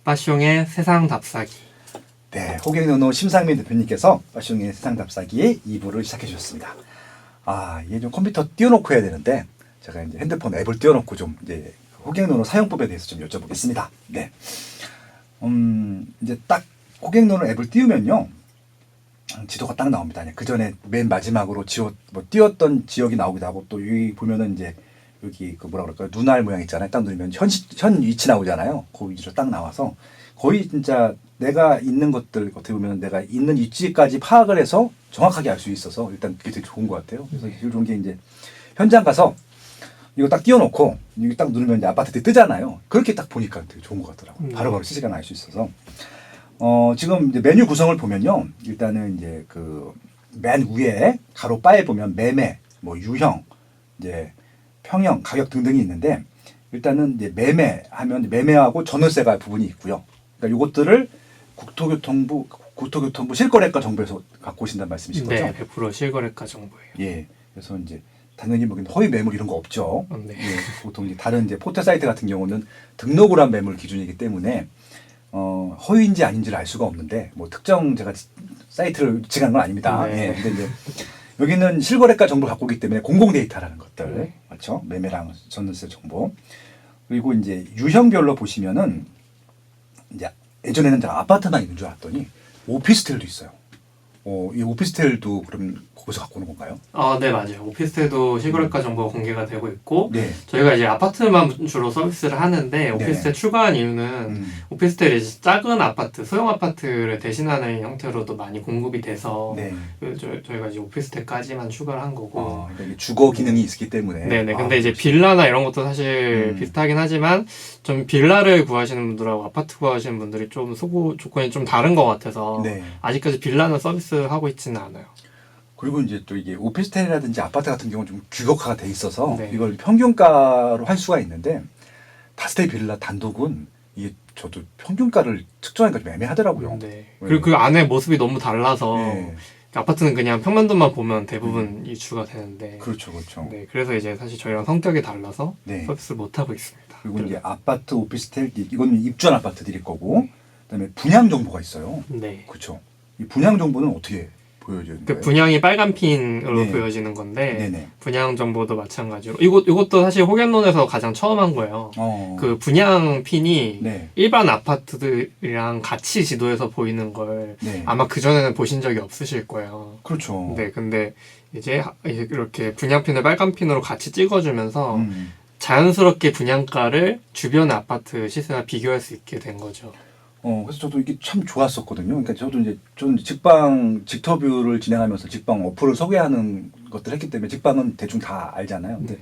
빠숑의 세상 답사기. 네, 호갱노노 심상민 대표님께서 빠숑의 세상 답사기의 2부를 시작해 주셨습니다. 이게 좀 컴퓨터 띄워놓고 해야 되는데 제가 이제 핸드폰 앱을 띄워놓고 좀 이제 호갱노노 사용법에 대해서 좀 여쭤보겠습니다. 네, 이제 딱 호갱노노 앱을 띄우면요, 지도가 딱 나옵니다. 그 전에 맨 마지막으로 띄웠던 지역이 나오기도 하고, 또 여기 보면은 이제 여기 그 뭐라 그럴까요? 눈알 모양 있잖아요. 딱 누르면 현 위치 나오잖아요. 그 위치로 딱 나와서 거의 진짜 내가 있는 것들 어떻게 보면 내가 있는 위치까지 파악을 해서 정확하게 알 수 있어서 일단 그게 되게 좋은 것 같아요. 그래서 이런 게 이제 현장 가서 이거 딱 띄워놓고 이거 딱 누르면 이제 아파트들이 뜨잖아요. 그렇게 딱 보니까 되게 좋은 것 같더라고요. 바로바로 실시간 알 수 있어서. 지금 이제 메뉴 구성을 보면요, 일단은 이제 그 맨 위에 가로 바에 보면 매매, 뭐 유형, 이제 평형, 가격 등등이 있는데, 일단은 이제 매매하면 매매하고 전월세가 부분이 있고요. 그러니까 이것들을 국토교통부 실거래가 정보에서 갖고 오신다는 말씀이신 거죠? 네, 100% 실거래가 정보예요. 예. 그래서 이제 당연히 뭐 허위 매물 이런 거 없죠. 네. 예, 보통 이제 다른 이제 포털 사이트 같은 경우는 등록을 한 매물 기준이기 때문에 허위인지 아닌지를 알 수가 없는데, 뭐 특정 제가 사이트를 지칭한 건 아닙니다. 네. 예. 근데 이제 여기는 실거래가 정보를 갖고 오기 때문에 공공 데이터라는 것들, 네. 맞죠? 매매랑 전월세 정보. 그리고 이제 유형별로 보시면은 이제 예전에는 제가 아파트만 있는 줄 알았더니 오피스텔도 있어요. 이 오피스텔도 그럼 거기서 갖고 오는 건가요? 네, 맞아요. 오피스텔도 실거래가 정보가 공개가 되고 있고, 네. 저희가 이제 아파트만 주로 서비스를 하는데, 오피스텔 추가한 이유는 오피스텔이 이제 작은 아파트, 소형 아파트를 대신하는 형태로도 많이 공급이 돼서, 네. 저희가 이제 오피스텔까지만 추가를 한 거고. 그러니까 이게 주거 기능이 있기 때문에. 네네. 근데 이제 빌라나 이런 것도 사실 비슷하긴 하지만, 좀 빌라를 구하시는 분들하고 아파트 구하시는 분들이 좀 소구 조건이 좀 다른 것 같아서, 네. 아직까지 빌라는 서비스하고 있지는 않아요. 그리고 이제 또 이게 오피스텔이라든지 아파트 같은 경우는 좀 규격화가 돼 있어서 네. 이걸 평균가로 할 수가 있는데, 다세대 빌라 단독은 이게 저도 평균가를 측정하기가 좀 애매하더라고요. 네. 그리고 그 안에 모습이 너무 달라서, 네. 아파트는 그냥 평면도만 보면 대부분 이주가 되는데. 그렇죠, 그렇죠. 네. 그래서 이제 사실 저희랑 성격이 달라서 네. 서비스를 못 하고 있습니다. 그리고 이제 아파트, 오피스텔, 이건 입주한 아파트들일 거고, 그다음에 분양 정보가 있어요. 네. 그렇죠. 이 분양 정보는 어떻게 보여줘야 그 돼요? 분양이 빨간 핀으로 네. 보여지는 건데, 네네. 분양 정보도 마찬가지로. 이것도 사실 호갱론에서 가장 처음 한 거예요. 그 분양 핀이 네. 일반 아파트들이랑 같이 지도에서 보이는 걸 네. 아마 그전에는 보신 적이 없으실 거예요. 그렇죠. 네, 근데 이제 이렇게 분양핀을 빨간 핀으로 같이 찍어주면서 음. 자연스럽게 분양가를 주변의 아파트 시세와 비교할 수 있게 된 거죠. 그래서 저도 이게 참 좋았었거든요. 그러니까 저는 직터뷰를 진행하면서 직방 어플을 소개하는 것들을 했기 때문에 직방은 대충 다 알잖아요. 근데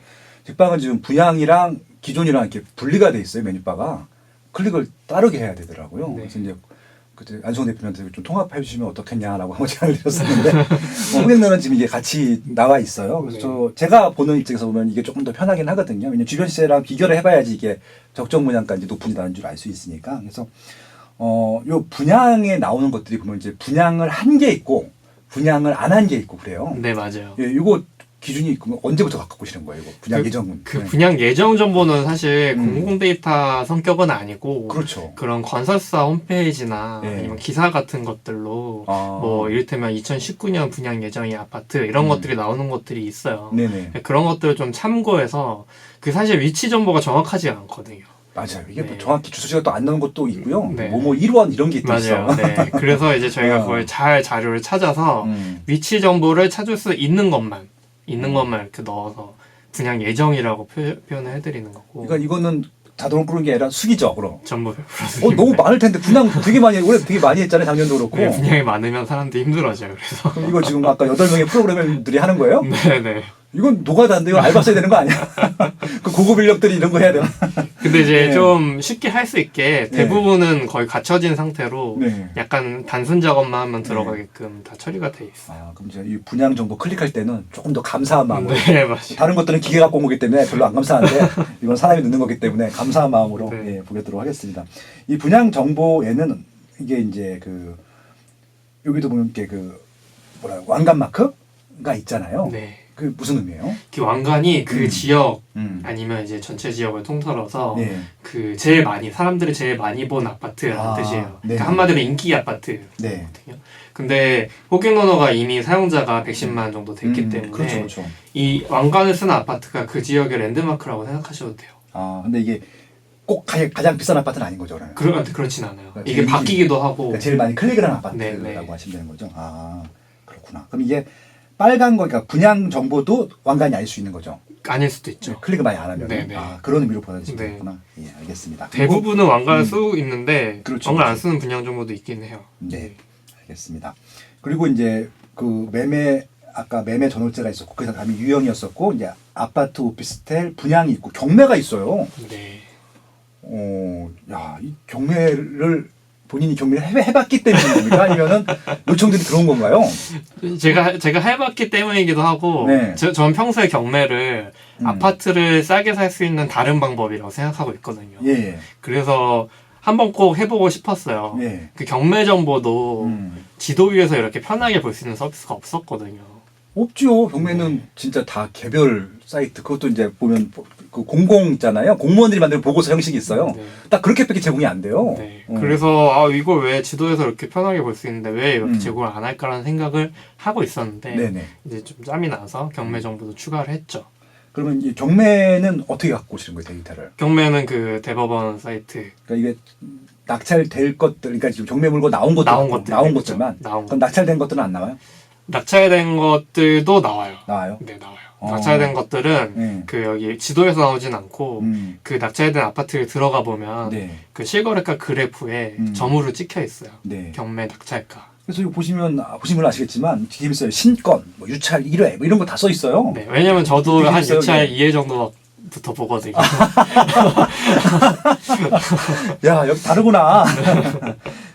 직방은 지금 분양이랑 기존이랑 이렇게 분리가 돼 있어요. 메뉴바가. 클릭을 따르게 해야 되더라고요. 네. 그래서 이제 그때 안성 대표님한테 좀 통합해 주시면 어떻겠냐라고 한번 제안을 드렸었는데, 호갱노는 지금 이게 같이 나와 있어요. 그래서 네. 제가 보는 입장에서 보면 이게 조금 더 편하긴 하거든요. 왜냐면 주변 시세랑 비교를 해봐야지 이게 적정 분양가인지 높은지 낮은 줄 알 수 있으니까. 그래서 요 분양에 나오는 것들이 보면 이제 분양을 한 게 있고 분양을 안 한 게 있고 그래요. 네, 맞아요. 예, 이거 기준이 언제부터 갖고 오시는 거예요? 이거 분양 예정은. 그 분양 예정 정보는 사실 음. 공공 데이터 성격은 아니고, 그렇죠. 그런 건설사 홈페이지나 네. 아니면 기사 같은 것들로 뭐 이를테면 2019년 분양 예정의 아파트 이런 것들이 나오는 것들이 있어요. 네네. 그런 것들을 좀 참고해서, 그 사실 위치 정보가 정확하지 않거든요. 맞아요. 이게 뭐 네. 정확히 주소지가 또 안 나오는 것도 있고요. 네. 뭐뭐 1원 이런 게 또 맞아요. 있어. 네. 그래서 이제 저희가 그걸 잘 자료를 찾아서 위치 정보를 찾을 수 있는 것만 이렇게 넣어서 분양 예정이라고 표현을 해드리는 거고. 그러니까 이거는 자동으로 끄는 게 아니라 수기죠, 그럼. 전부 100%. 너무 많을 텐데 분양 올해 되게 많이 했잖아요. 작년도 그렇고. 네, 분양이 많으면 사람들이 힘들어져요. 그래서. 그럼 이거 지금 아까 8명의 프로그래머들이 하는 거예요? 네네. 이건 노가다인데 이거 알바 써야 되는 거 아니야? 그 고급 인력들이 이런 거 해야 되나? 근데 이제 네. 좀 쉽게 할 수 있게 대부분은 거의 갖춰진 상태로 네. 약간 단순 작업만 하면 들어가게끔 다 처리가 돼 있어요. 그럼 이제 이 분양 정보 클릭할 때는 조금 더 감사한 마음으로. 네, 맞아요. 다른 것들은 기계가 갖고 온 거기 때문에 별로 안 감사한데 이건 사람이 넣는 거기 때문에 감사한 마음으로 네. 예, 보겠도록 하겠습니다. 이 분양 정보에는 이게 이제 여기도 보면 이렇게 왕관 마크가 있잖아요. 네. 무슨 의미예요? 그 왕관이 그 지역 음. 아니면 이제 전체 지역을 통틀어서 네. 그 그 제일 많이 사람들이 제일 많이 본 아파트라는 뜻이에요. 네. 그러니까 한마디로 인기 아파트거든요. 네. 근데 호갱노노가 이미 사용자가 110만 정도 됐기 때문에 그렇죠, 그렇죠. 이 왕관을 쓰는 아파트가 그 지역의 랜드마크라고 생각하셔도 돼요. 근데 이게 꼭 가장 비싼 아파트는 아닌 거죠, 그러면. 그렇진 않아요. 그러니까 이게 바뀌기도 하고. 그러니까 제일 많이 클릭을 한 아파트라고 네. 하시면 되는 거죠. 그렇구나. 그럼 이게 빨간 거, 그러니까 분양 정보도 왕관이 아닐 수 있는 거죠. 아닐 수도 있죠. 클릭을 많이 안 하면. 네네. 그런 의미로 받아들이시겠구나. 예, 알겠습니다. 대부분은 왕관을 쓰고 있는데 그렇죠, 왕관 안 그렇죠. 쓰는 분양 정보도 있긴 해요. 네, 알겠습니다. 그리고 이제 그 아까 매매 전월세가 있었고 그 다음에 유형이었었고 이제 아파트 오피스텔 분양이 있고 경매가 있어요. 네. 이 경매를 본인이 경매를 해봤기 때문인 겁니까? 아니면은 요청들이 들어온 건가요? 제가 해봤기 때문이기도 하고 네. 전 평소에 경매를 아파트를 싸게 살 수 있는 다른 방법이라고 생각하고 있거든요. 예. 그래서 한번 꼭 해보고 싶었어요. 예. 그 경매 정보도 지도 위에서 이렇게 편하게 볼 수 있는 서비스가 없었거든요. 없죠. 경매는 진짜 다 개별 사이트. 그것도 이제 보면 그 공공 있잖아요. 공무원들이 만든 보고서 형식이 있어요. 네. 딱 그렇게밖에 제공이 안 돼요. 네. 그래서 이걸 왜 지도에서 이렇게 편하게 볼 수 있는데 왜 이렇게 음. 제공을 안 할까라는 생각을 하고 있었는데 네네. 이제 좀 짬이 나서 경매 정보도 추가를 했죠. 그러면 이 경매는 어떻게 갖고 오시는 거예요, 데이터를? 경매는 그 대법원 사이트 그러니까 이게 낙찰될 것들, 그러니까 지금 경매 물고 나온 것들만. 그렇죠. 나온 그럼 낙찰된 것들은 안 나와요? 낙찰된 것들도 나와요. 나와요? 네, 나와요. 낙찰된 것들은 그 여기 지도에서 나오진 않고 그 낙찰된 아파트를 들어가 보면 네. 그 실거래가 그래프에 점으로 찍혀 있어요. 네. 경매 낙찰가. 그래서 이거 보시면 아시겠지만 재밌어요. 신건, 뭐 유찰 1회 뭐 이런 거 다 써 있어요. 네, 왜냐면 저도 되게 한 재밌어요, 유찰 이게. 2회 정도부터 보거든요. 야, 여기 다르구나.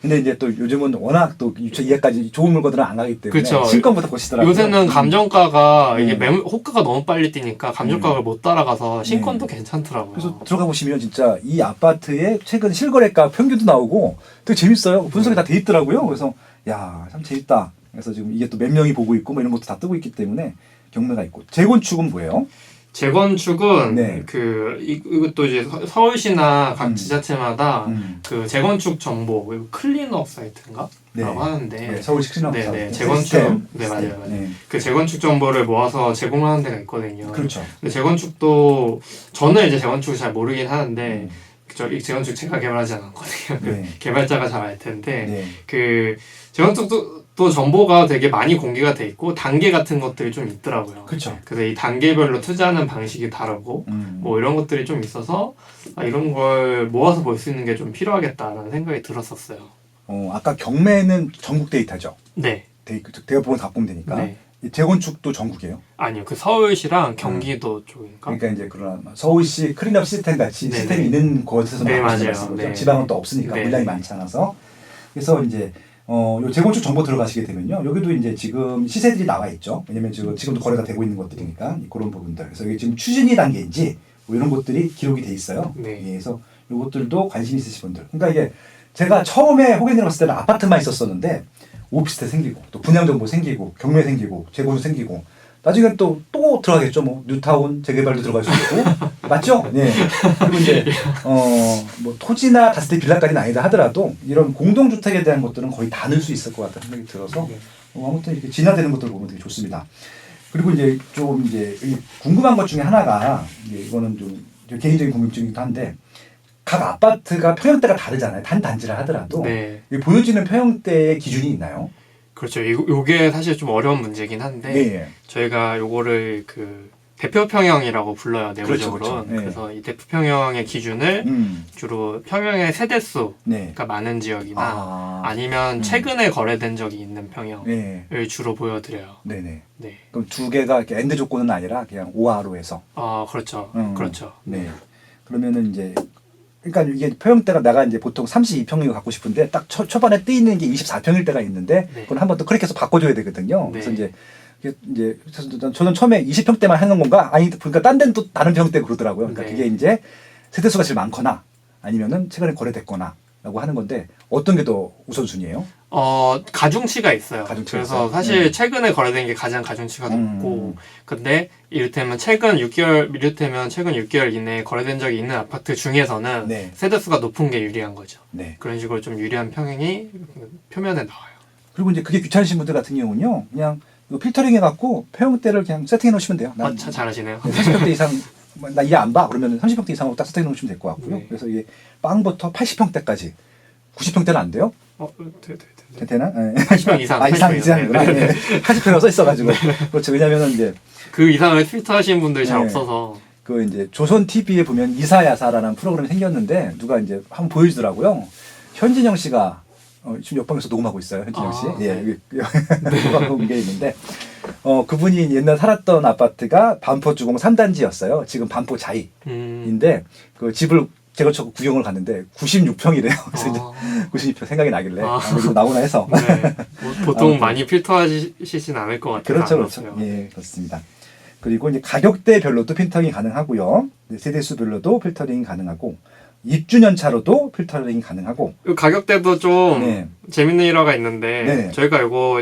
근데 이제 또 요즘은 워낙 또 유찰 2회까지 좋은 물건들은 안 가기 때문에 그쵸. 신건부터 보시더라고요. 요새는 감정가가 이게 네. 호가가 너무 빨리 뛰니까 감정가를 못 따라가서 신건도 괜찮더라고요. 그래서 들어가 보시면 진짜 이 아파트의 최근 실거래가 평균도 나오고 되게 재밌어요. 분석이 다 돼 있더라고요. 그래서 야, 참 재밌다. 그래서 지금 이게 또 몇 명이 보고 있고 뭐 이런 것도 다 뜨고 있기 때문에 경매가 있고. 재건축은 뭐예요? 재건축은 네. 이것도 이제 서울시나 각 지자체마다 그 재건축 정보 클린업 사이트인가? 네. 라고 하는데 네, 서울시 클린업 네, 사이트. 재건축 시스템. 네, 맞아요. 네. 그 재건축 정보를 모아서 제공하는 데가 있거든요. 그렇죠. 근데 재건축도 저는 이제 재건축을 잘 모르긴 하는데 이 재건축 제가 개발하지 않았거든요. 네. 개발자가 잘 알 텐데 네. 그 재건축도 또 정보가 되게 많이 공개가 돼 있고 단계 같은 것들이 좀 있더라고요. 그렇죠. 그래서 이 단계별로 투자하는 방식이 다르고 뭐 이런 것들이 좀 있어서 이런 걸 모아서 볼 수 있는 게 좀 필요하겠다라는 생각이 들었었어요. 아까 경매는 전국 데이터죠. 네. 대법원 갖고 오면 되니까. 네. 이 재건축도 전국이에요. 아니요. 그 서울시랑 경기도 쪽인가? 그러니까 이제 그런 서울시 클린업 시스템 같이 네네. 시스템이 있는 곳에서 네, 말씀하시는 맞아요. 거죠. 네. 지방은 또 없으니까 네. 물량이 많지 않아서. 그래서 이제 요 재건축 정보 들어가시게 되면요. 여기도 이제 지금 시세들이 나와 있죠. 왜냐면 지금도 거래가 되고 있는 것들이니까 그런 부분들. 그래서 이게 지금 추진이 단계인지 뭐 이런 것들이 기록이 돼 있어요. 네. 예, 그래서 이것들도 관심 있으신 분들. 그러니까 이게 제가 처음에 호갱이를 봤을 때는 아파트만 있었었는데 오피스텔 생기고 또 분양 정보 생기고 경매 생기고 재건축 생기고 나중엔 또 들어가겠죠. 뭐 뉴타운 재개발도 들어갈 수 있고 맞죠? 네. 그리고 이제 뭐 토지나 다세대 빌라까지는 아니다 하더라도 이런 공동주택에 대한 것들은 거의 다 넣을 수 있을 것 같다는 생각이 들어서 아무튼 이렇게 진화되는 것들을 보면 되게 좋습니다. 그리고 이제 좀 이제 궁금한 것 중에 하나가 이거는 좀 개인적인 궁금증이기도 한데 각 아파트가 평형대가 다르잖아요. 단지를 하더라도 네. 보여지는 평형대의 기준이 있나요? 그렇죠. 요게 사실 좀 어려운 문제긴 한데 네. 저희가 요거를 그 대표 평형이라고 불러요. 내부적으로. 그렇죠. 네. 그래서 이 대표 평형의 기준을 주로 평형의 세대수가 네. 많은 지역이나 아니면 최근에 거래된 적이 있는 평형을 네. 주로 보여드려요. 네네. 네. 그럼 두 개가 이렇게 엔드 조건은 아니라 그냥 오화로 해서. 그렇죠. 그렇죠. 네. 그러면은 이제 그러니까 이게 평형대가 내가 이제 보통 32평을 갖고 싶은데 딱 초반에 뜨 있는 게 24평일 때가 있는데 네. 그건 한 번 또 그렇게 해서 바꿔줘야 되거든요. 네. 그래서 이제 저는 처음에 20평대만 하는 건가? 아니 그러니까 딴 데는 또 다른 평대 그러더라고요. 그러니까 네. 그게 이제 세대수가 제일 많거나 아니면은 최근에 거래됐거나라고 하는 건데 어떤 게 더 우선순위예요? 가중치가 있어요. 가중치가 그래서 있어요? 사실 최근에 거래된 게 가장 가중치가 높고, 근데 이를테면 최근 6개월 이내에 거래된 적이 있는 아파트 중에서는 네. 세대수가 높은 게 유리한 거죠. 네. 그런 식으로 좀 유리한 평행이 표면에 나와요. 그리고 이제 그게 귀찮으신 분들 같은 경우는요, 그냥 이거 필터링 해갖고 폐형대를 그냥 세팅해 놓으시면 돼요. 잘하시네요. 30평대 이상, 나 이해 안 봐. 그러면 30평대 이상으로 딱 세팅해 놓으시면 될 것 같고요. 네. 그래서 이게 빵부터 80평대까지, 90평대는 안 돼요? 되나? 네. 80평 이상. 이상이구나. 네. 80평이라고 써 있어가지고. 그렇죠. 왜냐면은 이제 그 이상을 필터 하시는 분들이 잘 네. 없어서. 그 이제 조선 TV에 보면 이사야사라는 프로그램이 생겼는데 누가 이제 한번 보여주더라고요. 현진영 씨가 지금 옆방에서 녹음하고 있어요. 현진영 씨. 예, 네. 녹음한 게 있는데 그분이 옛날 살았던 아파트가 반포 주공 3단지였어요. 지금 반포 자이인데 그 집을 재건축 구경을 갔는데 96평이래요. 그래서 이제 96평 생각이 나길래 이거 나오나 해서. 네. 보통 많이 필터하시진 않을 것 같아요. 그렇죠, 그렇죠. 예, 그렇습니다. 그리고 이제 가격대별로도 필터링이 가능하고요. 세대수별로도 필터링이 가능하고 입주년 차로도 필터링이 가능하고. 이 가격대도 좀 네. 재밌는 일화가 있는데 네. 저희가 이거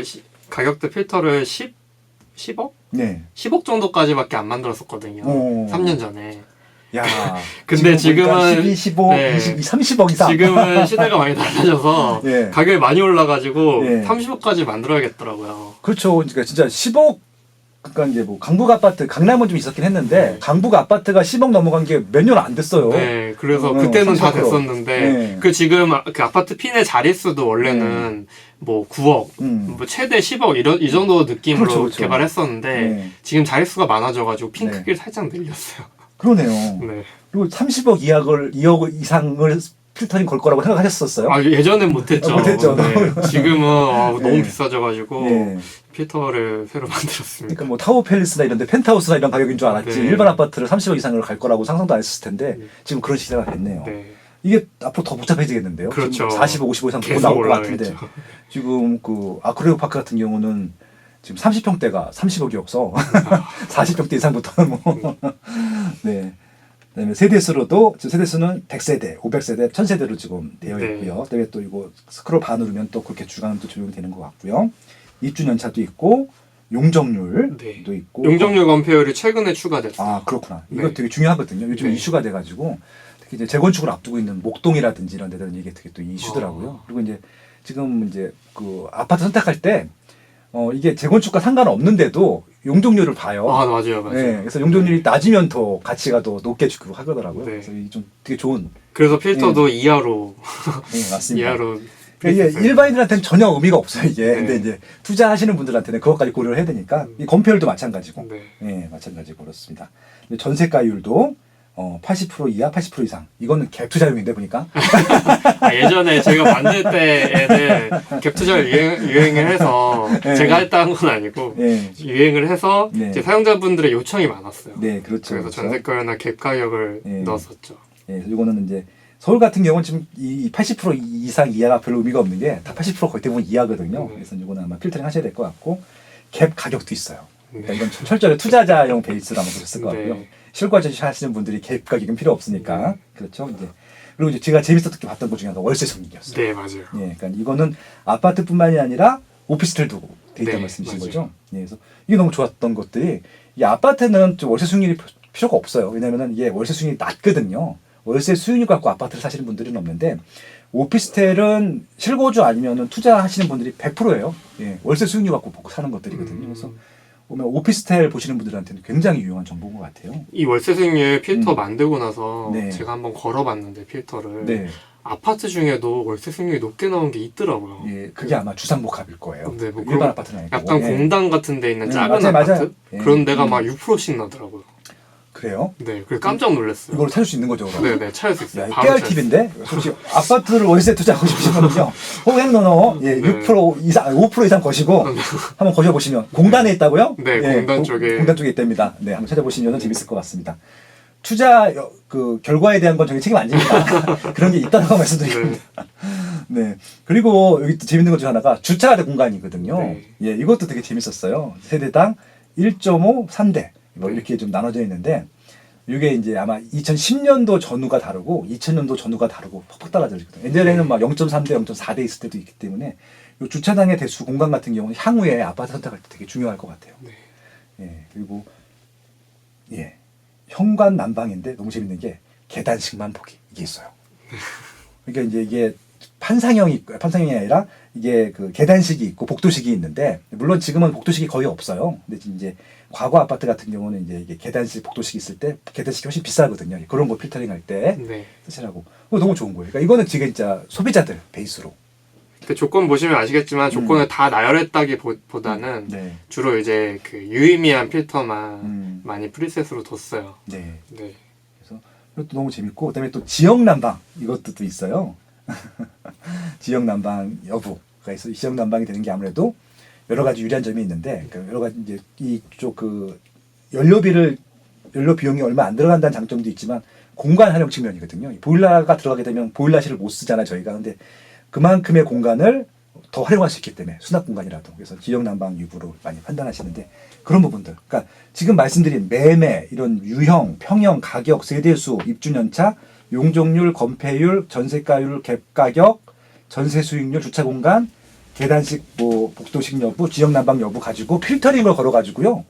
가격대 필터를 10억? 네. 10억 정도까지밖에 안 만들었었거든요. 3년 전에. 야. 근데 지금은 12, 15, 네. 22, 30억 이상. 지금은 시대가 많이 달라져서 네. 가격이 많이 올라가지고 네. 30억까지 만들어야겠더라고요. 그렇죠. 그러니까 진짜 10억. 그러니까 이제 뭐 강북 아파트, 강남은 좀 있었긴 했는데 네. 강북 아파트가 10억 넘어간 게 몇 년 안 됐어요. 네, 그래서 그때는 다 30%. 됐었는데 네. 그 지금 그 아파트 핀의 자릿수도 원래는 뭐 9억, 뭐 최대 10억 이 정도 느낌으로 그렇죠, 그렇죠. 개발했었는데 네. 지금 자릿수가 많아져가지고 핀 네. 크기를 살짝 늘렸어요. 그러네요. 네. 그리고 30억 2억 이상을 필터링 걸 거라고 생각하셨었어요? 예전엔 못했죠. 못했죠. 네. 지금은 너무 네. 비싸져가지고 네. 필터를 새로 만들었습니다. 그러니까 뭐 타워 팰리스나 이런데 펜트하우스나 이런 가격인 줄 알았지 네. 일반 아파트를 30억 이상을 갈 거라고 상상도 안 했을 텐데 네. 지금 그런 시대가 됐네요. 네. 이게 앞으로 더 복잡해지겠는데요. 그렇죠. 지금 45, 55 이상 더 계속 나올 것 올라가겠죠. 같은데 지금 그 아크레오 파크 같은 경우는 지금 30평대가 30억이어서 40평대 이상부터는 뭐 네. 그다음에 세대수로도 지금 세대수는 100세대, 500세대, 1000세대로 지금 되어 네. 있고요. 그다음에 또 이거 스크롤 바 누르면 또 그렇게 주간은 또 적용이 되는 것 같고요. 입주 연차도 있고 용적률도 네. 있고 용적률 건폐율이 최근에 추가됐어요. 아 그렇구나. 이거 네. 되게 중요하거든요. 요즘 네. 이슈가 돼가지고 특히 이제 재건축을 앞두고 있는 목동이라든지 이런 데들은 이게 되게 또 이슈더라고요. 그리고 이제 지금 이제 그 아파트 선택할 때 이게 재건축과 상관없는데도 용적률을 봐요. 아 맞아요. 네, 그래서 용적률이 낮으면 더 가치가 더 높게 주고 하더라고요. 네. 그래서 이게 좀 되게 좋은. 그래서 필터도 이하로 네, 맞습니다. 이하로 이게 일반인한테는 전혀 의미가 없어요 이게. 네. 근데 이제 투자하시는 분들한테는 그것까지 고려를 해야 되니까 이 건폐율도 마찬가지고. 네. 네, 마찬가지고 그렇습니다. 전세가율도 80% 이하, 80% 이상. 이거는 갭 투자용인데 보니까. 예전에 제가 만들 때에는 갭 투자를 유행을 해서 네. 제가 했다는 건 아니고 네, 유행을 해서 네. 이제 사용자분들의 요청이 많았어요. 네, 그렇죠. 그래서 그렇죠. 전세가율이나 갭 가격을 네. 넣었었죠. 네, 이거는 이제 서울 같은 경우는 지금 이 80% 이상 이하가 별로 의미가 없는 게 다 80% 거의 대부분 이하거든요. 네. 그래서 이거는 아마 필터링 하셔야 될 것 같고 갭 가격도 있어요. 그러니까 네. 이건 철저히 투자자용 베이스로 한번 보셨을 것 같고요. 네. 실거주 하시는 분들이 갭 가격은 필요 없으니까 그렇죠. 이제 그리고 이제 제가 재밌었게 봤던 것 중에 하나가 월세 승인이었어요. 네, 맞아요. 예, 그러니까 이거는 아파트뿐만이 아니라 오피스텔도 되어 있다는 네, 말씀이신 맞아요. 거죠. 예, 그래서 이게 너무 좋았던 것들이 이 아파트는 좀 월세 수익률이 필요가 없어요. 왜냐면은 이게 월세 수익률이 낮거든요. 월세 수익률 갖고 아파트를 사시는 분들은 없는데 오피스텔은 실거주 아니면은 투자하시는 분들이 100%예요. 예, 월세 수익률 갖고 보고 사는 것들이거든요. 그래서 보면 오피스텔 보시는 분들한테는 굉장히 유용한 정보인 것 같아요. 이 월세 수익률 필터 만들고 나서 네. 제가 한번 걸어봤는데 필터를 네, 아파트 중에도 월세 수익률이 높게 나온 게 있더라고요. 예, 그게 아마 주상복합일 거예요. 네, 뭐 일반 그런 아파트는 아니고. 약간 예. 공단 같은 데 있는 작은 맞아요, 아파트? 맞아요. 예. 그런 데가 막 6%씩 나더라고요. 그래요? 네, 그래서 깜짝 놀랐어요. 이걸 찾을 수 있는 거죠, 그럼? 네네, 찾을 수 야, 있어요. 이 바로 깨알 찾을 수 팁인데 혹시 아파트를 월세 투자하고 싶으시면요 호갱노노 예, 네. 6% 이상 5% 이상 거시고 한번 거셔보시면 공단에 있다고요? 네, 예, 공단 쪽에. 공단 쪽에 있답니다. 네, 한번 찾아보시면 재밌을 것 같습니다. 투자 그 결과에 대한 건 저희 책임 안 집니다. 그런 게 있다고 말씀드립니다. 네. 그리고 여기 또 재밌는 것 중 하나가 주차대 공간이거든요. 네. 예, 이것도 되게 재밌었어요. 세대당 1.5, 3대 뭐 이렇게 좀 나눠져 있는데 이게 이제 아마 2010년도 전후가 다르고 2000년도 전후가 다르고 퍽퍽 달라져 있거든요. 예전에는 막 0.3대, 0.4대 있을 때도 있기 때문에 요 주차장의 대수 공간 같은 경우는 향후에 아파트 선택할 때 되게 중요할 것 같아요. 네. 예, 그리고 예, 현관 난방인데 너무 재밌는 게 계단식만 보기 이게 있어요. 그러니까 이제 이게 판상형이 아니라 이게 그 계단식이 있고 복도식이 있는데 물론 지금은 복도식이 거의 없어요. 근데 이제 과거 아파트 같은 경우는 이제 이게 계단식 복도식이 있을 때 계단식이 훨씬 비싸거든요. 그런 거 필터링 할 때 네. 쓰시라고. 너무 좋은 거예요. 그러니까 이거는 지금 진짜 소비자들 베이스로. 그 조건 보시면 아시겠지만 조건을 다 나열했다기보다는 네. 주로 이제 그 유의미한 필터만 음. 많이 프리셋으로 뒀어요. 네. 네. 그래서 이것도 너무 재밌고 그다음에 또 지역 난방 이것도 또 있어요. 지역 난방 여부가 있어. 지역 난방이 되는 게 아무래도 여러 가지 유리한 점이 있는데 그 여러 가지 이제 이쪽 그 연료 비용이 얼마 안 들어간다는 장점도 있지만 공간 활용 측면이거든요. 보일러가 들어가게 되면 보일러실을 못 쓰잖아요, 저희가. 근데 그만큼의 공간을 더 활용할 수 있기 때문에 수납 공간이라도 그래서 지역 난방 유부로 많이 판단하시는데 그런 부분들. 그러니까 지금 말씀드린 매매 이런 유형, 평형, 가격, 세대수, 입주 연차, 용적률, 건폐율, 전세가율, 갭 가격, 전세 수익률, 주차 공간, 계단식 뭐 복도식 여부, 지역 난방 여부 가지고 필터링을 걸어 가지고요.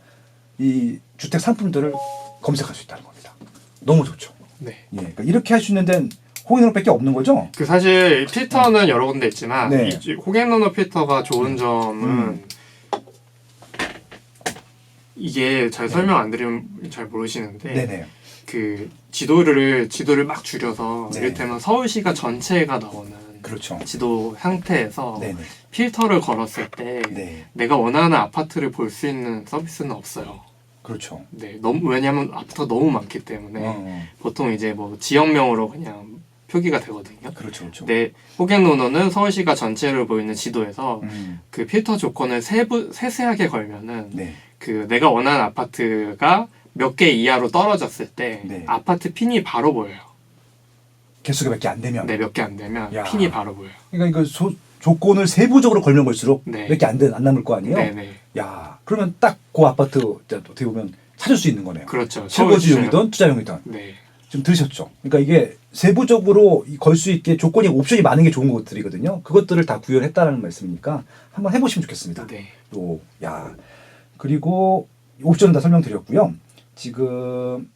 이 주택 상품들을 검색할 수 있다는 겁니다. 너무 좋죠. 네. 예. 그러니까 이렇게 할 수 있는 데는 호갱노노밖에 없는 거죠? 그 사실 필터는 여러 군데 있지만 네. 이 호갱노노 필터가 좋은 점은 이게 잘 설명 안 드리면 잘 모르시는데 네네. 그 지도를 막 줄여서 네. 이를테면 서울시가 전체가 나오는 그렇죠. 지도 상태에서 네네. 필터를 걸었을 때 네. 내가 원하는 아파트를 볼 수 있는 서비스는 없어요. 그렇죠. 네, 왜냐하면 아파트가 너무 많기 때문에 어. 보통 이제 뭐 지역명으로 그냥 표기가 되거든요. 그렇죠. 그렇죠. 근데 호갱노노는 서울시가 전체를 보이는 지도에서 그 필터 조건을 세세하게 걸면은 네. 그 내가 원하는 아파트가 몇 개 이하로 떨어졌을 때 네. 아파트 핀이 바로 보여요. 개수가 몇 개 안 되면. 네, 몇 개 안 되면 야. 핀이 바로 보여요. 그러니까 이거 조건을 세부적으로 걸면 걸수록 네. 몇 개 안 남을 거 아니에요? 네네. 야, 그러면 딱 그 아파트 어떻게 보면 찾을 수 있는 거네요. 그렇죠. 실거주용이든 투자용이든. 네. 좀 들으셨죠? 그러니까 이게 세부적으로 걸 수 있게 조건이 옵션이 많은 게 좋은 것들이거든요. 그것들을 다 구현했다는 말씀이니까 한번 해보시면 좋겠습니다. 네. 또, 야, 그리고 옵션은 다 설명드렸고요. 지금